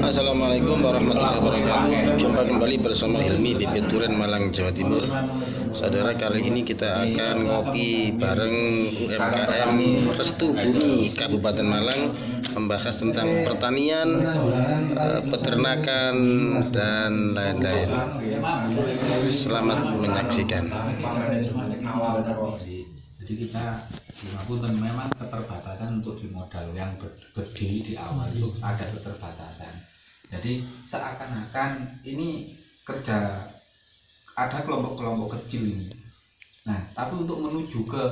Assalamualaikum warahmatullahi wabarakatuh. Jumpa kembali bersama Hilmi di Pinturen, Malang, Jawa Timur. Saudara, kali ini kita akan ngopi bareng UMKM Restu Bumi Kabupaten Malang, membahas tentang pertanian, peternakan, dan lain-lain. Selamat menyaksikan. Jadi kita dimaksudkan memang keterbatasan untuk di modal yang berdiri di awal itu ada keterbatasan. Jadi seakan-akan ini kerja ada kelompok-kelompok kecil ini. Nah, tapi untuk menuju ke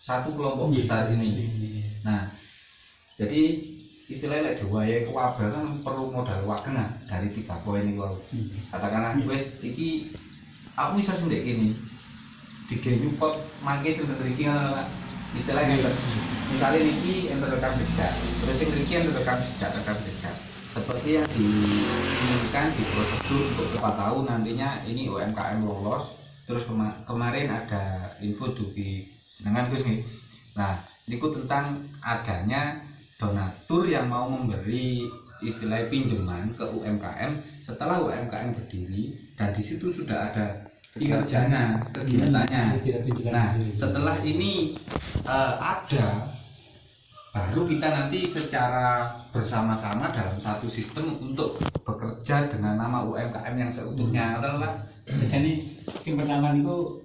satu kelompok besar ini. Nah, jadi istilahnya diwayai kewabah kan perlu modal wakena dari 3 poin itu. Katakanlah wes iki aku bisa sendiri ini. Tiga nyupot mangke sebentar iki istilahnya misalnya niki yang terekam jejak, terus yang niki yang rekam jejak seperti yang diinginkan di prosedur untuk 4 tahun nantinya ini UMKM lolos. Terus kemarin ada info di jenengan Gus nih. Nah, niku tentang adanya donatur yang mau memberi istilah pinjaman ke UMKM setelah UMKM berdiri, dan di situ sudah ada kinerjanya, kegiatannya. Nah, setelah ini ada, baru kita nanti secara bersama-sama dalam satu sistem untuk bekerja dengan nama UMKM yang seutuhnya. Jadi yang pertama itu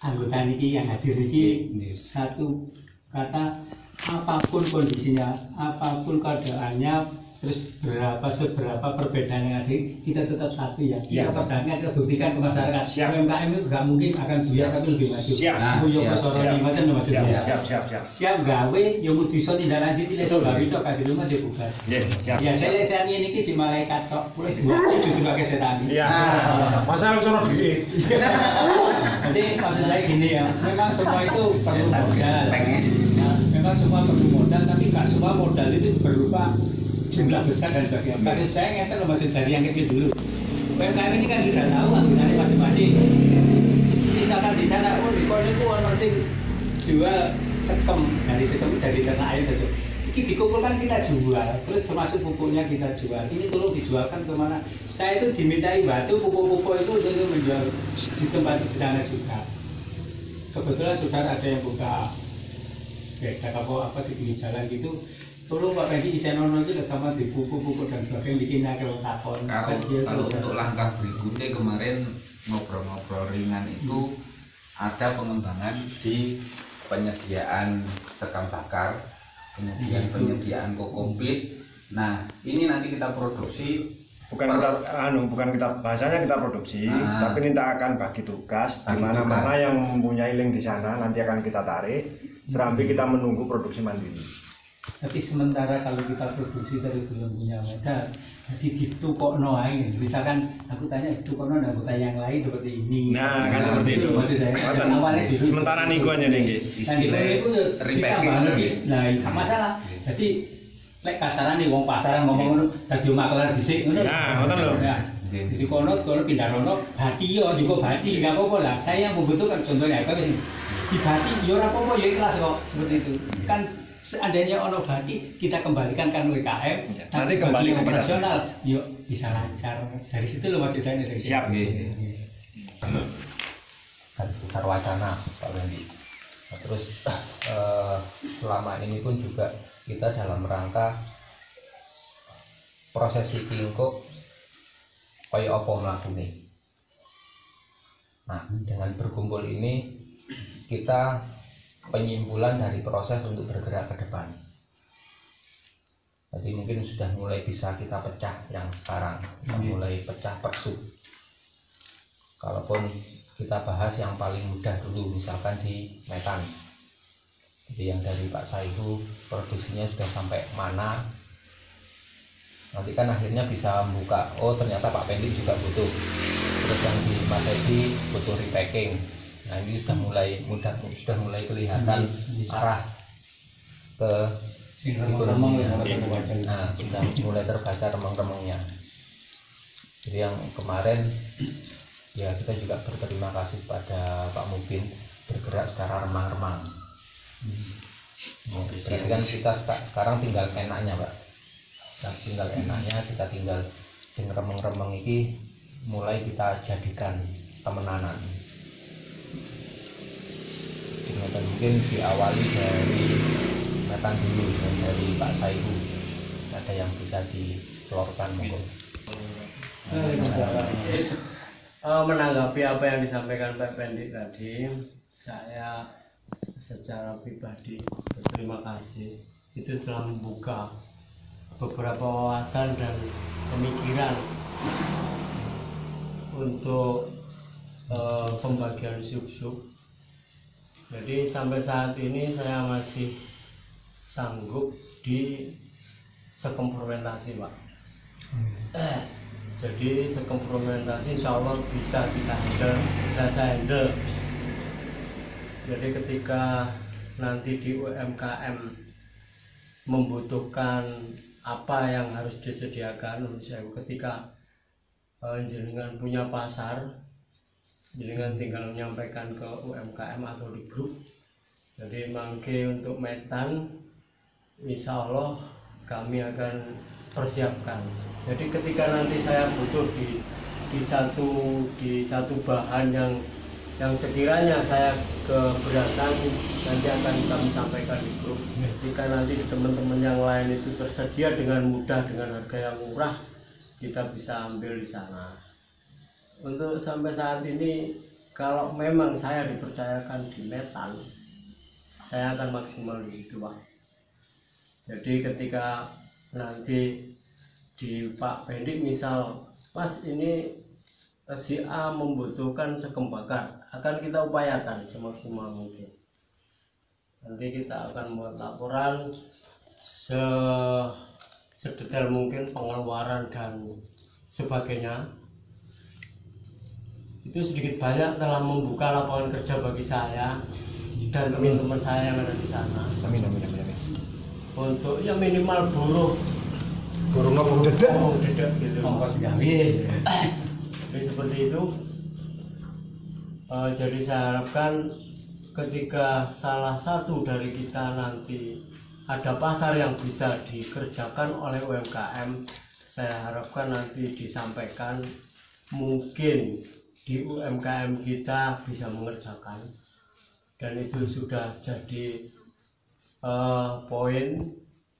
anggota niki yang hadir niki satu kata, apapun kondisinya, apapun keadaannya, terus seberapa perbedaan yang ada, kita tetap satu ya. Kita pedangnya kita buktikan ke masyarakat. UMKM itu nggak mungkin akan buyar tapi lebih maju. Siap gawe, yang mau diso tidak lanjut tidak soal itu kaki rumah dia bukan. Ya saya ini si malaikat kok, boleh justru pakai setan. Masalah sono duit. Jadi maksud saya gini ya, memang semua itu perlu modal. Memang semua perlu modal, tapi nggak semua modal itu berupa jumlah besar dan sebagainya. Kalau saya ngerti maksud dari yang kecil dulu. UMKM ini kan sudah tahu anggarannya masing-masing. Misalkan di sana, di kondisi masing jual sekem dari ternak ayam itu. Ini dikumpulkan kita jual, terus termasuk pupuknya kita jual. Ini tolong dijualkan kemana? Saya itu dimintai batu pupuk-pupuk itu untuk menjual di tempat di sana juga. Kebetulan saudara ada yang buka apa di pinggir jalan gitu. Tolong Pak Fendi isenono itu sama di buku-buku dan sebagainya bikin akil takon. Kalau untuk langkah berikutnya kemarin ngobrol-ngobrol ringan itu ada pengembangan di penyediaan sekam bakar, kemudian penyediaan kokopit. Nah, ini nanti kita produksi. Bukan kita bahasanya kita produksi, tapi kita akan bagi tugas di mana-mana yang mempunyai link di sana nanti akan kita tarik. Serambi kita menunggu produksi mandiri. Tapi sementara kalau kita produksi dari belum punya modal, jadi ditukokno aja. Misalkan aku tanya ditukokno dan aku tanya yang lain seperti ini. Nah, kan seperti itu. Maksud saya. Awalnya dulu. Sementara nih gua aja nih. Dan itu repacking. Nah, nggak masalah. Jadi lek kasaran nih wong pasaran ngomong ngono dadi makelar dhisik ngono. Nah, ngoten lho. Jadi kono pindah rono bati yo juga bati enggak apa-apa lah. Saya yang membutuhkan contohnya apa wis di bati yo ora apa-apa yo ikhlas kok seperti itu. Kan seandainya ono bati kita kembalikan kan UMKM, nanti kembali ke operasional, yuk bisa lancar. Dari situ lo masih tanya dari siap kan besar wacana Pak Fendi. Terus selama ini pun juga kita dalam rangka prosesi kingkuk kaya apa mlakune. Nah, dengan berkumpul ini kita penyimpulan dari proses untuk bergerak ke depan. Jadi mungkin sudah mulai bisa kita pecah yang sekarang, mulai pecah persub. Kalaupun kita bahas yang paling mudah dulu, misalkan di metan. Jadi yang dari Pak Saihu produksinya sudah sampai mana? Nanti kan akhirnya bisa membuka, oh ternyata Pak Fendi juga butuh. Terus yang di Mas Edi butuh repacking. Nah, ini sudah mulai kelihatan arah ke ekonomi. Nah, sudah mulai terbaca remang-remangnya. Jadi yang kemarin ya kita juga berterima kasih pada Pak Mubin bergerak secara remang-remang. Berarti kan kita sekarang tinggal enaknya, Pak. Nah, tinggal enaknya kita tinggal sing remeng-remeng iki mulai kita jadikan temenanan. Mungkin diawali dari metan dulu, dari Pak Saihu. Ada yang bisa dikeluarkan monggo. Menanggapi apa yang disampaikan Pak Pendi tadi, saya secara pribadi berterima kasih. Itu telah membuka beberapa wawasan dan pemikiran untuk pembagian sub-sub. Jadi sampai saat ini saya masih sanggup di sekomfermentasi, Pak. Jadi sekomfermentasi insya Allah bisa kita handle, saya handle. Jadi ketika nanti di UMKM membutuhkan apa yang harus disediakan, misalnya ketika jenengan punya pasar, jenengan tinggal menyampaikan ke UMKM atau di grup. Jadi mangke untuk metan, insya Allah kami akan persiapkan. Jadi ketika nanti saya butuh di satu bahan yang sekiranya saya keberatan, nanti akan kami sampaikan di grup. Jika nanti teman-teman yang lain itu tersedia dengan mudah dengan harga yang murah, kita bisa ambil di sana. Untuk sampai saat ini, kalau memang saya dipercayakan di metan, saya akan maksimal di situ, Pak. Jadi ketika nanti di Pak Pendi misal, Mas ini si A membutuhkan sekam bakar, akan kita upayakan semaksimal mungkin. Nanti kita akan buat laporan sedetail mungkin pengeluaran dan sebagainya. Itu sedikit banyak telah membuka lapangan kerja bagi saya dan teman-teman saya yang ada di sana. Amin. Untuk ya minimal buruh ngomong dedek gitu. Ongkos gawe. Jadi seperti itu. Jadi saya harapkan ketika salah satu dari kita nanti ada pasar yang bisa dikerjakan oleh UMKM, saya harapkan nanti disampaikan, mungkin di UMKM kita bisa mengerjakan, dan itu sudah jadi poin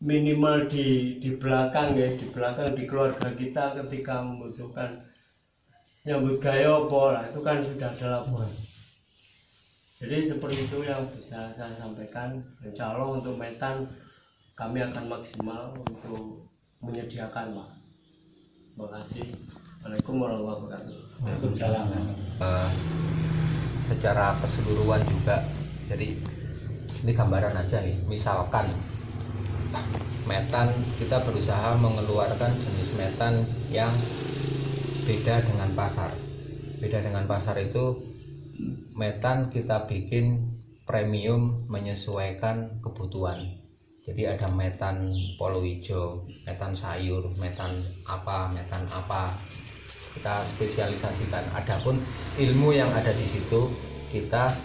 minimal di belakang ya, di belakang di keluarga kita ketika membutuhkan nyambut gaya pola itu kan sudah ada laporan. Jadi seperti itu yang bisa saya sampaikan. Insya Allah untuk metan kami akan maksimal untuk menyediakan, Pak. Terima kasih. Assalamualaikum warahmatullahi wabarakatuh. Waalaikumsalam. Secara keseluruhan juga, jadi ini gambaran aja nih. Misalkan metan, kita berusaha mengeluarkan jenis metan yang beda dengan pasar. Beda dengan pasar itu metan kita bikin premium menyesuaikan kebutuhan. Jadi ada metan polo hijau, metan sayur, metan apa. Kita spesialisasikan. Adapun ilmu yang ada di situ kita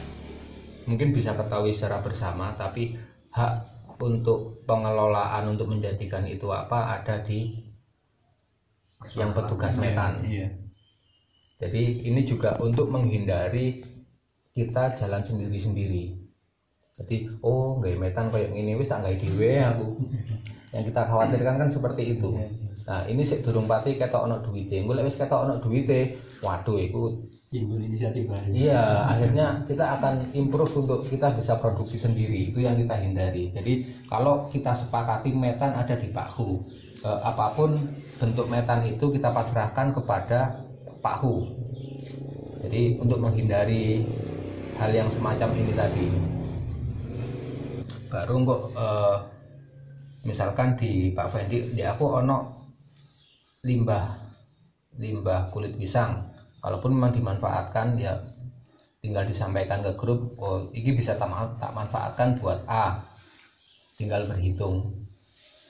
mungkin bisa ketahui secara bersama, tapi hak untuk pengelolaan untuk menjadikan itu apa ada di yang petugas metan. Iya. Jadi ini juga untuk menghindari kita jalan sendiri-sendiri. Jadi nggak metan kayak gini wis tak nggak dhewe aku. Yang kita khawatirkan kan seperti itu. Nah ini sik durung pati ketok ono duwite. Engko lek wis ketok ono duwite, waduh iku Timbul inisiatif baru. iya, akhirnya kita akan improve untuk kita bisa produksi sendiri. Itu yang kita hindari. Jadi kalau kita sepakati metan ada di Pakhu, apapun bentuk metan itu kita pasrahkan kepada Pakhu. Jadi untuk menghindari hal yang semacam ini tadi, baru kok misalkan di Pak Fendi, di aku ono limbah kulit pisang. Kalaupun memang dimanfaatkan, ya tinggal disampaikan ke grup, ini bisa tak manfaatkan buat A, tinggal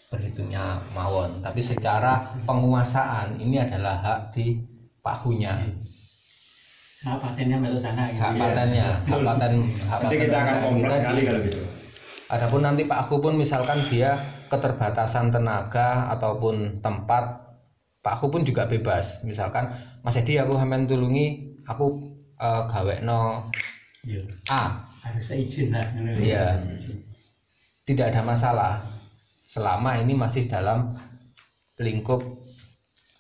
berhitungnya mawon. Tapi secara penguasaan ini adalah hak di Pakhunya. Hak patennya melok sana. Hak patennya, hak paten nanti kita akan kompleks sekali kalau gitu. Adapun nanti Pakhu pun misalkan dia keterbatasan tenaga ataupun tempat, Pak Hu pun juga bebas. Misalkan Mas Edi aku sampean tulungi, aku gawekno A. Harus izin lah. Iya. Tidak ada masalah selama ini masih dalam lingkup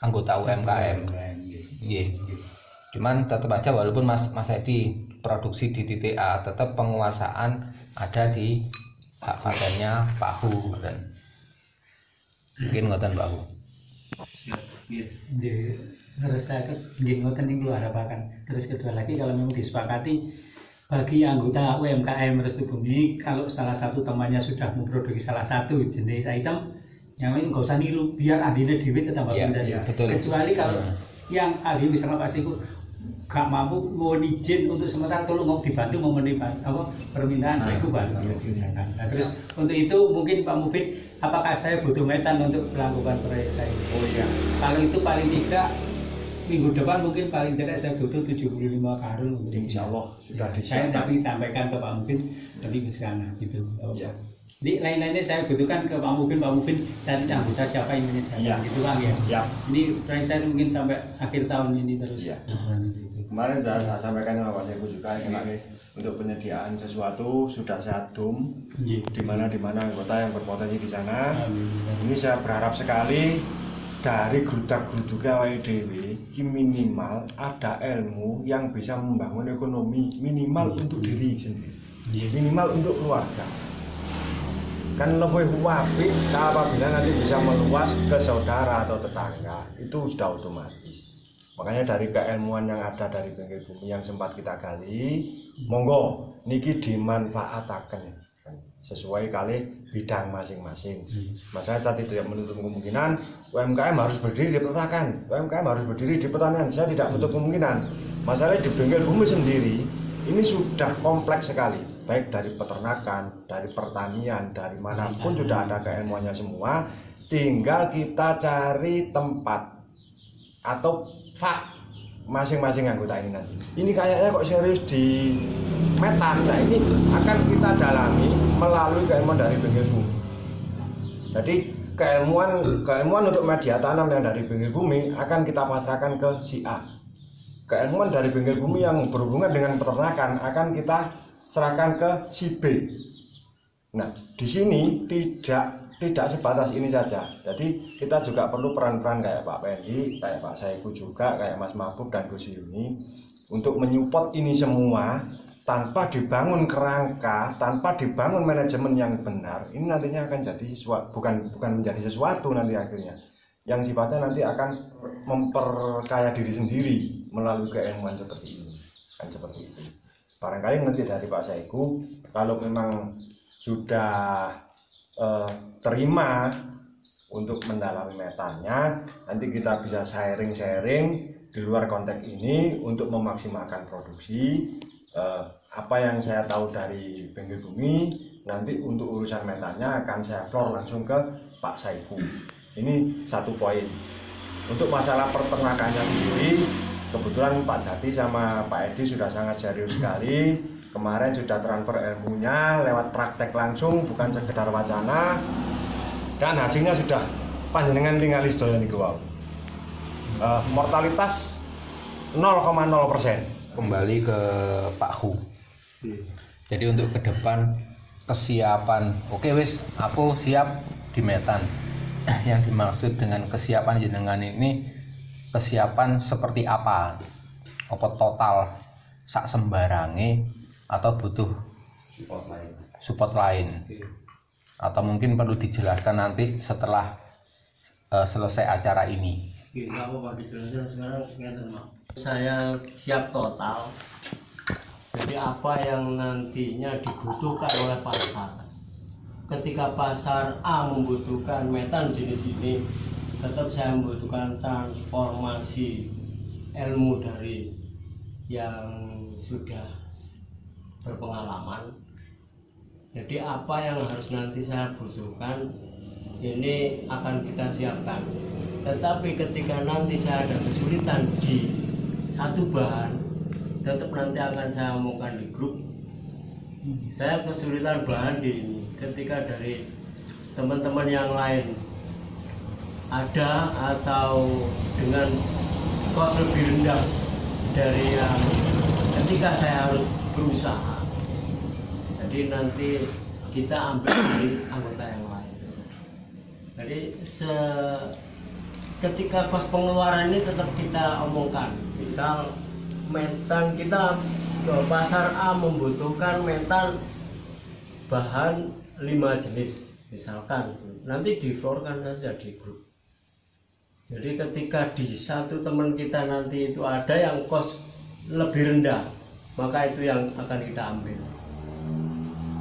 anggota UMKM. Iya. Cuman tetap aja walaupun Mas Edi produksi di titik A, tetap penguasaan ada di hak patennya Pak Hu dan mungkin ngoten Pak Hu. Terus saya ngoten ning luar harapan. Terus kedua lagi kalau memang disepakati bagi anggota UMKM Restu Bumi, kalau salah satu temannya sudah memproduksi salah satu jenis item, yang lain nggak usah niru, biar ahlinya dewe tetap pintar. Kecuali kalau yang ahli misalnya pasti itu gak mampu mau izin untuk sementara, tolong mau dibantu memenuhi permintaan itu baru dikerjakan. Nah, terus untuk itu mungkin Pak Mufid, apakah saya butuh metan untuk melakukan proyek saya? Oh iya. Kalau itu paling tidak minggu depan mungkin paling tidak saya butuh 75 karung. Insya Allah sudah saya tapi sampaikan ke Pak Mufid nanti ke sana gitu. Ya. Jadi lain-lainnya saya butuhkan ke Pak Mufid cari anggota siapa yang menyediakan gitu Bang ya. Siap. Ini proyek saya mungkin sampai akhir tahun ini terus. Ya. Kemarin sudah saya sampaikan sama Pak Saiku juga untuk penyediaan sesuatu sudah saya adum di mana anggota yang berpotensi di sana. Ini saya berharap sekali dari grudak-gruduknya WDW minimal ada ilmu yang bisa membangun ekonomi minimal untuk diri sendiri, minimal untuk keluarga. Kan lebih apik apabila nanti bisa meluas ke saudara atau tetangga, itu sudah otomatis. Makanya dari keilmuan yang ada dari Bengkel Bumi yang sempat kita gali, monggo niki dimanfaataken sesuai kali bidang masing-masing. Saya tidak menutup kemungkinan UMKM harus berdiri di peternakan, UMKM harus berdiri di pertanian. Saya tidak menutup kemungkinan. Masalah di Bengkel Bumi sendiri ini sudah kompleks sekali, baik dari peternakan, dari pertanian, dari manapun sudah ada keilmuannya semua. Tinggal kita cari tempat atau fak masing-masing anggota ini nanti. Ini kayaknya kok serius di metan. Nah ini akan kita dalami melalui keilmuan dari Bengkel Bumi. Jadi keilmuan untuk media tanam yang dari Bengkel Bumi akan kita pasrahkan ke si A. Keilmuan dari Bengkel Bumi yang berhubungan dengan peternakan akan kita serahkan ke si B. Nah di sini tidak sebatas ini saja. Jadi kita juga perlu peran-peran kayak Pak Pendi, kayak Pak Saiku juga, kayak Mas Mahbub dan Gus Yuni untuk menyupport ini semua. Tanpa dibangun kerangka, tanpa dibangun manajemen yang benar, ini nantinya akan jadi bukan menjadi sesuatu nanti akhirnya. Yang sifatnya nanti akan memperkaya diri sendiri melalui keilmuan seperti ini. Kan seperti itu. Barangkali nanti dari Pak Saiku, kalau memang sudah terima untuk mendalami metannya, nanti kita bisa sharing-sharing di luar konteks ini untuk memaksimalkan produksi. Apa yang saya tahu dari Bengkel Bumi, nanti untuk urusan metannya akan saya floor langsung ke Pak Saiku. Ini satu poin. Untuk masalah peternakannya sendiri, kebetulan Pak Jati sama Pak Edi sudah sangat serius sekali. Kemarin sudah transfer ilmunya lewat praktek langsung, bukan sekedar wacana. Dan hasilnya sudah panjenengan tinggal istoya niku wau. Mortalitas 0,0%. Kembali ke Pak Hu. Jadi untuk ke depan kesiapan, oke wis, aku siap di metan. Yang dimaksud dengan kesiapan jenengan ini kesiapan seperti apa? Apa total sak sembarange atau butuh support lain? Atau mungkin perlu dijelaskan nanti setelah selesai acara ini. Nggak apa-apa dijelaskan sekarang saya siap total. Jadi apa yang nantinya dibutuhkan oleh pasar. Ketika pasar A membutuhkan metan jenis ini, tetap saya membutuhkan transformasi ilmu dari yang sudah berpengalaman. Jadi apa yang harus nanti saya butuhkan ini akan kita siapkan. Tetapi ketika nanti saya ada kesulitan di satu bahan, tetap nanti akan saya omongkan di grup. Saya kesulitan bahan di ini. Ketika dari teman-teman yang lain ada atau dengan kos lebih rendah dari yang ketika saya harus berusaha, jadi nanti kita ambil dari anggota yang lain. Jadi ketika kos pengeluaran ini tetap kita omongkan. Misal metan, kita ke pasar A membutuhkan metan bahan 5 jenis misalkan, nanti diflorkan saja di grup. Jadi ketika di satu teman kita nanti itu ada yang kos lebih rendah, maka itu yang akan kita ambil.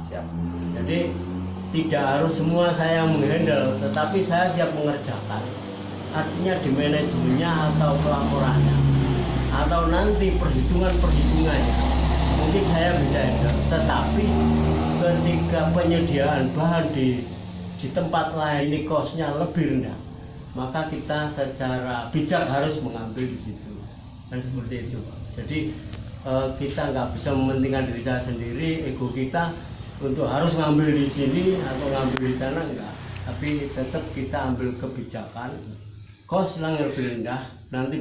Siap. Jadi tidak harus semua saya yang menghandle, tetapi saya siap mengerjakan. Artinya di manajemennya atau pelaporannya atau nanti perhitungannya mungkin saya bisa handle, tetapi ketika penyediaan bahan di tempat lain ini kosnya lebih rendah, maka kita secara bijak harus mengambil di situ. Dan seperti itu. Jadi kita nggak bisa mementingkan diri saya sendiri, ego kita untuk harus ngambil di sini atau ngambil di sana, enggak. Tapi tetap kita ambil kebijakan kos yang lebih rendah, nanti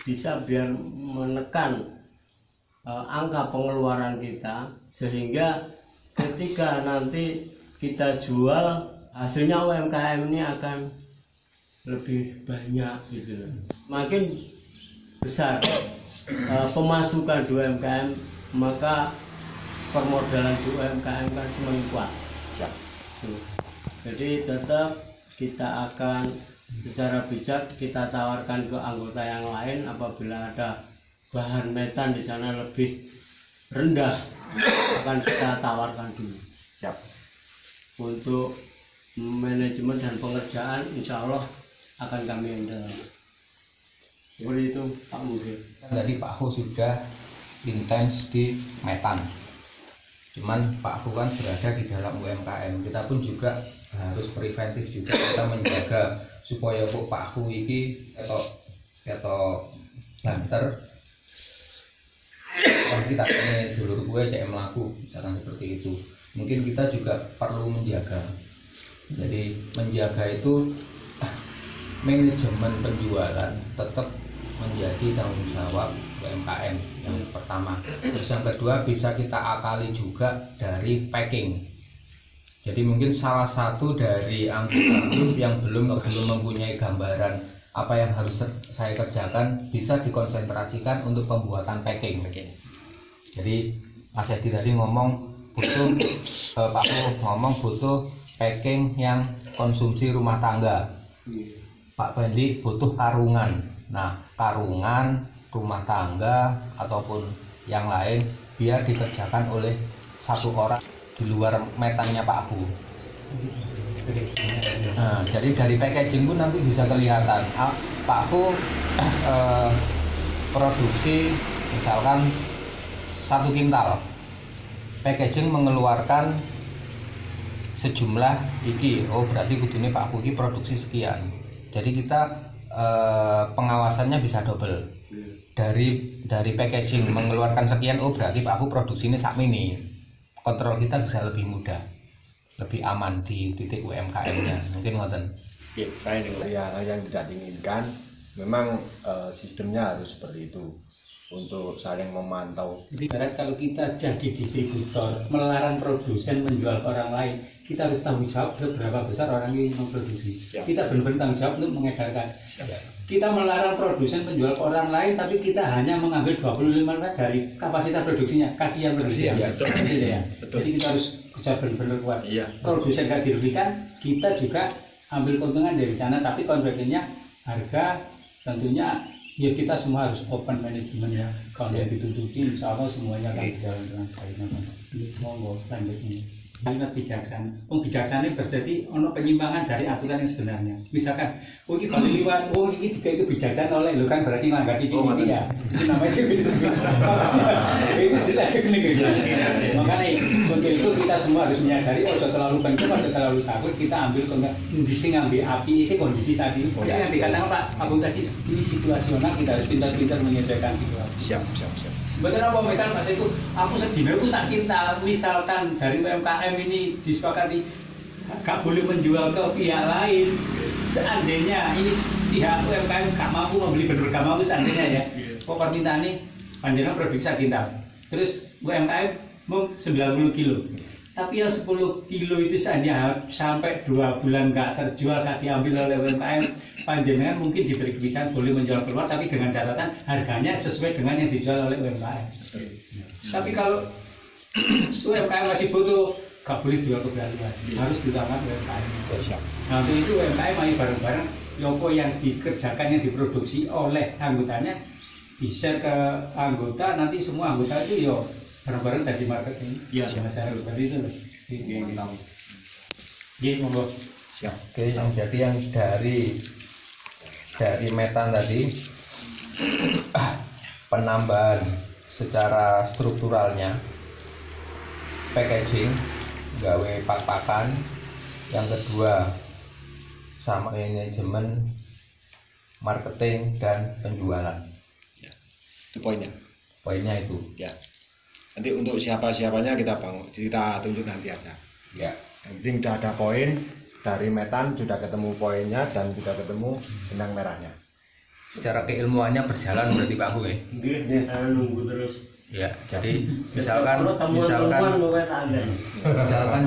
bisa biar menekan angka pengeluaran kita, sehingga ketika nanti kita jual hasilnya UMKM ini akan lebih banyak gitu. Makin besar pemasukan di UMKM, maka permodalan di UMKM kan semakin kuat. Jadi tetap kita akan secara bijak kita tawarkan ke anggota yang lain apabila ada bahan metan di sana lebih rendah, akan kita tawarkan dulu. Siap. Untuk manajemen dan pengerjaan insya Allah akan kami handle. Seperti itu Pak Mudir. Tadi Pak Hu sudah intens di metan. Cuman Pak Hu kan berada di dalam UMKM. Kita pun juga harus preventif juga, kita menjaga supaya Pak Hu ini atau banter. Kita ini dulur gue cek melaku, misalkan seperti itu. Mungkin kita juga perlu menjaga. Jadi menjaga itu manajemen penjualan tetap menjadi tanggung jawab UMKM yang pertama. Terus yang kedua bisa kita akali juga dari packing. Jadi mungkin salah satu dari anggota grup yang belum mempunyai gambaran apa yang harus saya kerjakan bisa dikonsentrasikan untuk pembuatan packing. Jadi Mas Edi tadi ngomong butuh Pak Hu ngomong butuh packing yang konsumsi rumah tangga. Pak Fendi butuh karungan. Nah, karungan, rumah tangga ataupun yang lain biar dikerjakan oleh satu orang di luar metannya Pak Hu. Nah, jadi dari packaging pun nanti bisa kelihatan Pak Hu produksi misalkan 1 kintal, packaging mengeluarkan sejumlah iki. Oh berarti kudune Pak Hu produksi sekian. Jadi kita pengawasannya bisa double. Dari packaging mengeluarkan sekian, oh berarti Pak Hu produksi ini sakmini. Kontrol kita bisa lebih mudah, lebih aman di titik UMKM-nya. Mungkin ngoten. Oke, saya dengar ya, yang tidak diinginkan memang sistemnya harus seperti itu untuk saling memantau. Jadi kalau kita jadi distributor melarang produsen menjual ke orang lain, kita harus tanggung jawab berapa besar orang ini memproduksi. Siap. Kita benar-benar tanggung jawab untuk mengedarkan. Siap. Kita melarang produsen menjual ke orang lain, tapi kita hanya mengambil 25% dari kapasitas produksinya. Kasihan produsen. Ya, betul. Ya. Betul. Jadi kita harus kerja benar-benar kuat. Iya. Produsen nggak dirugikan, kita juga ambil keuntungan dari sana, tapi konsekuensinya harga tentunya ya kita semua harus open manajemen ya. Kalau yang ditutupi, insya Allah semuanya akan berjalan dengan baik. Ini monggo lanjut ini. Kalimat bijaksana. Bijaksana berarti ono penyimpangan dari aturan yang sebenarnya. Misalkan, ini kalau liwat, ini juga itu bijaksana oleh lo kan berarti melanggar ini ya. Itu namanya sih itu jelas ini gitu. Makanya untuk itu kita semua harus menyadari, ojo terlalu kencang, ojo terlalu sakit. Kita ambil kondisi ngambil api, ini kondisi saat ini. Yang dikatakan Pak Agung tadi, ini situasional, kita harus pintar-pintar menyesuaikan situasi. Siap. Betul apa misal Mas itu aku sedina aku sakit misalkan dari UMKM ini disepakati gak boleh menjual ke pihak lain. Seandainya ini pihak UMKM gak mampu membeli, benar gak mampu seandainya ya, permintaan ini panjenengan produksi 1 kintal, terus UMKM mau 90 kilo, tapi yang 10 kilo itu hanya sampai 2 bulan nggak terjual, nggak diambil oleh UMKM, panjenengan mungkin diberi kebijakan boleh menjual keluar, tapi dengan catatan harganya sesuai dengan yang dijual oleh UMKM. Tapi kalau UMKM masih butuh, nggak boleh jual ke pihak luar, harus ditangkap UMKM. Nah untuk itu UMKM ayo bareng-bareng, Yoko yang dikerjakan, yang diproduksi oleh anggotanya, di-share ke anggota, nanti semua anggota itu yo bareng-bareng dari marketing. Iya, masalah seperti itu loh. Gini monggo. Siap. Oke, yang jadi yang dari metan tadi penambahan secara strukturalnya, packaging, gawe pak-pakan, yang kedua sama manajemen marketing dan penjualan. Ya, itu poinnya. Poinnya itu. Ya. Nanti untuk siapa-siapanya kita tunjuk nanti aja. Ya. Yang penting sudah ada poin dari metan, sudah ketemu poinnya dan sudah ketemu benang merahnya. Secara keilmuannya berjalan berarti Pak Gu ya. Saya nunggu terus. Ya, jadi misalkan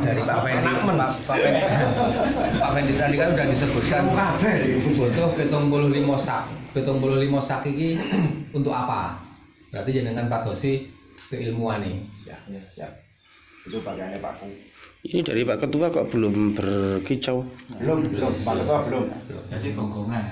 dari Pak Fendi, Pak Fendi tadi kan sudah disebutkan butuh 75 sak ini untuk apa? Berarti jenengan padosi keilmuan nih. Ya, siap. Itu bagiannya Pak Gu. Ini dari Pak Ketua kok belum berkicau? Belum, Pak Ketua belum. Jadi gonggongan.